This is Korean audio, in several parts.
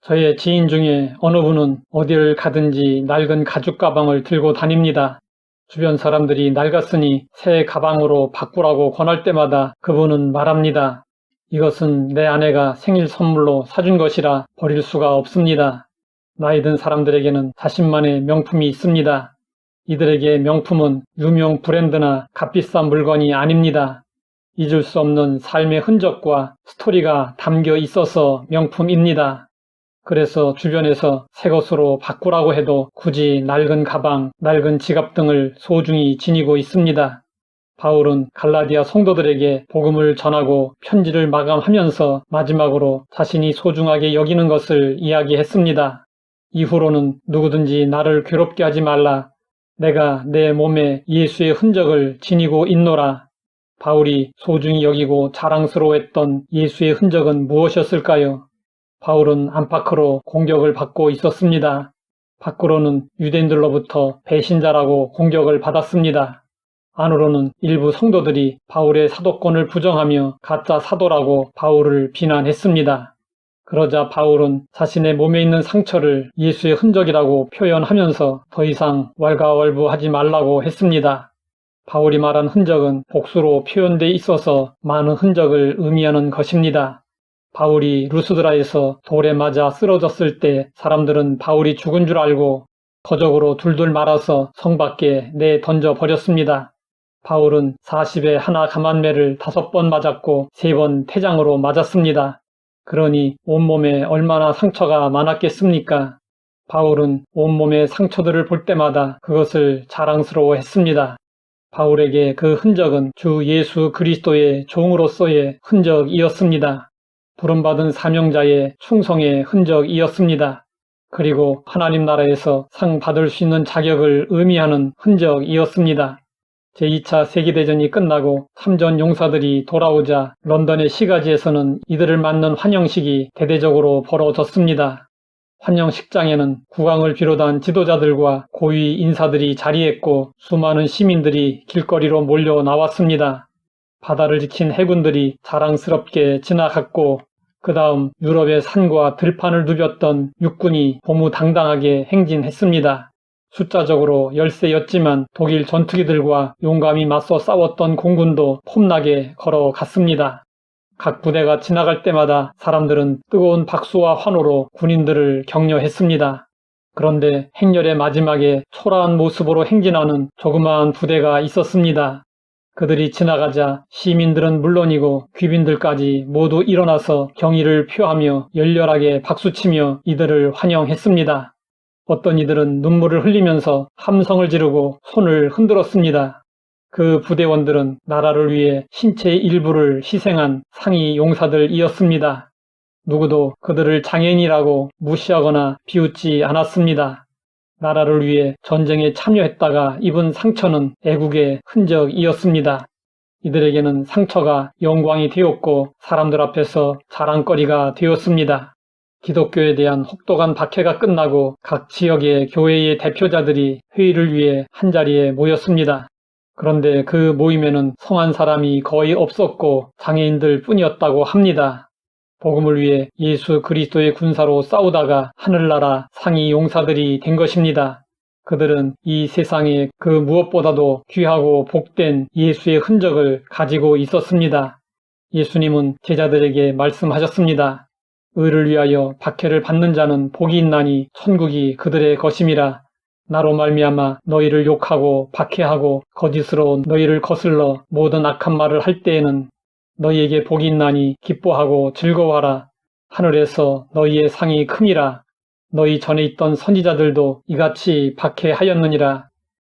저의 지인 중에 어느 분은 어디를 가든지 낡은 가죽 가방을 들고 다닙니다. 주변 사람들이 낡았으니 새 가방으로 바꾸라고 권할 때마다 그분은 말합니다. 이것은 내 아내가 생일 선물로 사준 것이라 버릴 수가 없습니다. 나이 든 사람들에게는 자신만의 명품이 있습니다. 이들에게 명품은 유명 브랜드나 값비싼 물건이 아닙니다. 잊을 수 없는 삶의 흔적과 스토리가 담겨 있어서 명품입니다. 그래서 주변에서 새 것으로 바꾸라고 해도 굳이 낡은 가방, 낡은 지갑 등을 소중히 지니고 있습니다. 바울은 갈라디아 성도들에게 복음을 전하고 편지를 마감하면서 마지막으로 자신이 소중하게 여기는 것을 이야기했습니다. 이후로는 누구든지 나를 괴롭게 하지 말라. 내가 내 몸에 예수의 흔적을 지니고 있노라. 바울이 소중히 여기고 자랑스러워했던 예수의 흔적은 무엇이었을까요? 바울은 안팎으로 공격을 받고 있었습니다. 밖으로는 유대인들로부터 배신자라고 공격을 받았습니다. 안으로는 일부 성도들이 바울의 사도권을 부정하며 가짜 사도라고 바울을 비난했습니다. 그러자 바울은 자신의 몸에 있는 상처를 예수의 흔적이라고 표현하면서 더 이상 왈가왈부하지 말라고 했습니다. 바울이 말한 흔적은 복수로 표현돼 있어서 많은 흔적을 의미하는 것입니다. 바울이 루스드라에서 돌에 맞아 쓰러졌을 때 사람들은 바울이 죽은 줄 알고 거적으로 둘둘 말아서 성 밖에 내던져 버렸습니다. 바울은 40에 하나 감한매를 5번 맞았고 3번 태장으로 맞았습니다. 그러니 온몸에 얼마나 상처가 많았겠습니까? 바울은 온몸의 상처들을 볼 때마다 그것을 자랑스러워했습니다. 바울에게 그 흔적은 주 예수 그리스도의 종으로서의 흔적이었습니다. 부름받은 사명자의 충성의 흔적이었습니다. 그리고 하나님 나라에서 상 받을 수 있는 자격을 의미하는 흔적이었습니다. 제2차 세계대전이 끝나고 참전 용사들이 돌아오자 런던의 시가지에서는 이들을 맞는 환영식이 대대적으로 벌어졌습니다. 환영식장에는 국왕을 비롯한 지도자들과 고위 인사들이 자리했고 수많은 시민들이 길거리로 몰려 나왔습니다. 바다를 지킨 해군들이 자랑스럽게 지나갔고 그 다음 유럽의 산과 들판을 누볐던 육군이 고무당당하게 행진했습니다. 숫자적으로 열세였지만 독일 전투기들과 용감히 맞서 싸웠던 공군도 폼나게 걸어갔습니다. 각 부대가 지나갈 때마다 사람들은 뜨거운 박수와 환호로 군인들을 격려했습니다. 그런데 행렬의 마지막에 초라한 모습으로 행진하는 조그마한 부대가 있었습니다. 그들이 지나가자 시민들은 물론이고 귀빈들까지 모두 일어나서 경의를 표하며 열렬하게 박수치며 이들을 환영했습니다. 어떤 이들은 눈물을 흘리면서 함성을 지르고 손을 흔들었습니다. 그 부대원들은 나라를 위해 신체의 일부를 희생한 상위 용사들이었습니다. 누구도 그들을 장애인이라고 무시하거나 비웃지 않았습니다. 나라를 위해 전쟁에 참여했다가 입은 상처는 애국의 흔적이었습니다. 이들에게는 상처가 영광이 되었고 사람들 앞에서 자랑거리가 되었습니다. 기독교에 대한 혹독한 박해가 끝나고 각 지역의 교회의 대표자들이 회의를 위해 한자리에 모였습니다. 그런데 그 모임에는 성한 사람이 거의 없었고 장애인들 뿐이었다고 합니다. 복음을 위해 예수 그리스도의 군사로 싸우다가 하늘나라 상위 용사들이 된 것입니다. 그들은 이 세상에 그 무엇보다도 귀하고 복된 예수의 흔적을 가지고 있었습니다. 예수님은 제자들에게 말씀하셨습니다. 의를 위하여 박해를 받는 자는 복이 있나니 천국이 그들의 것임이라. 나로 말미암아 너희를 욕하고 박해하고 거짓으로 너희를 거슬러 모든 악한 말을 할 때에는 너희에게 복이 있나니 기뻐하고 즐거워하라. 하늘에서 너희의 상이 큼이라. 너희 전에 있던 선지자들도 이같이 박해하였느니라.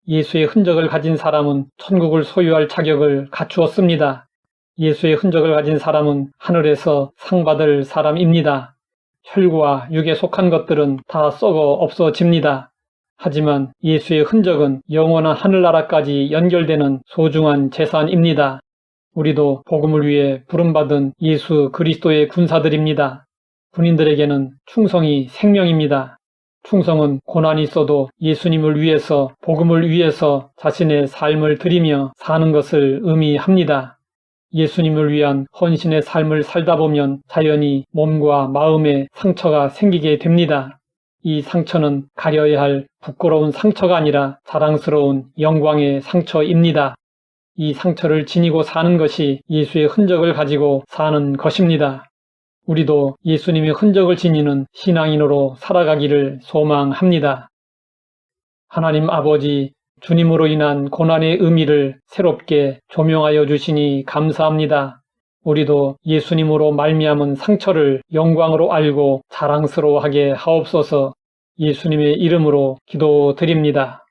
예수의 흔적을 가진 사람은 천국을 소유할 자격을 갖추었습니다. 예수의 흔적을 가진 사람은 하늘에서 상 받을 사람입니다. 혈과 육에 속한 것들은 다 썩어 없어집니다. 하지만 예수의 흔적은 영원한 하늘나라까지 연결되는 소중한 재산입니다. 우리도 복음을 위해 부름받은 예수 그리스도의 군사들입니다. 군인들에게는 충성이 생명입니다. 충성은 고난이 있어도 예수님을 위해서, 복음을 위해서 자신의 삶을 드리며 사는 것을 의미합니다. 예수님을 위한 헌신의 삶을 살다 보면 자연히 몸과 마음에 상처가 생기게 됩니다. 이 상처는 가려야 할 부끄러운 상처가 아니라 자랑스러운 영광의 상처입니다. 이 상처를 지니고 사는 것이 예수의 흔적을 가지고 사는 것입니다. 우리도 예수님의 흔적을 지니는 신앙인으로 살아가기를 소망합니다. 하나님 아버지, 주님으로 인한 고난의 의미를 새롭게 조명하여 주시니 감사합니다. 우리도 예수님으로 말미암은 상처를 영광으로 알고 자랑스러워하게 하옵소서. 예수님의 이름으로 기도드립니다.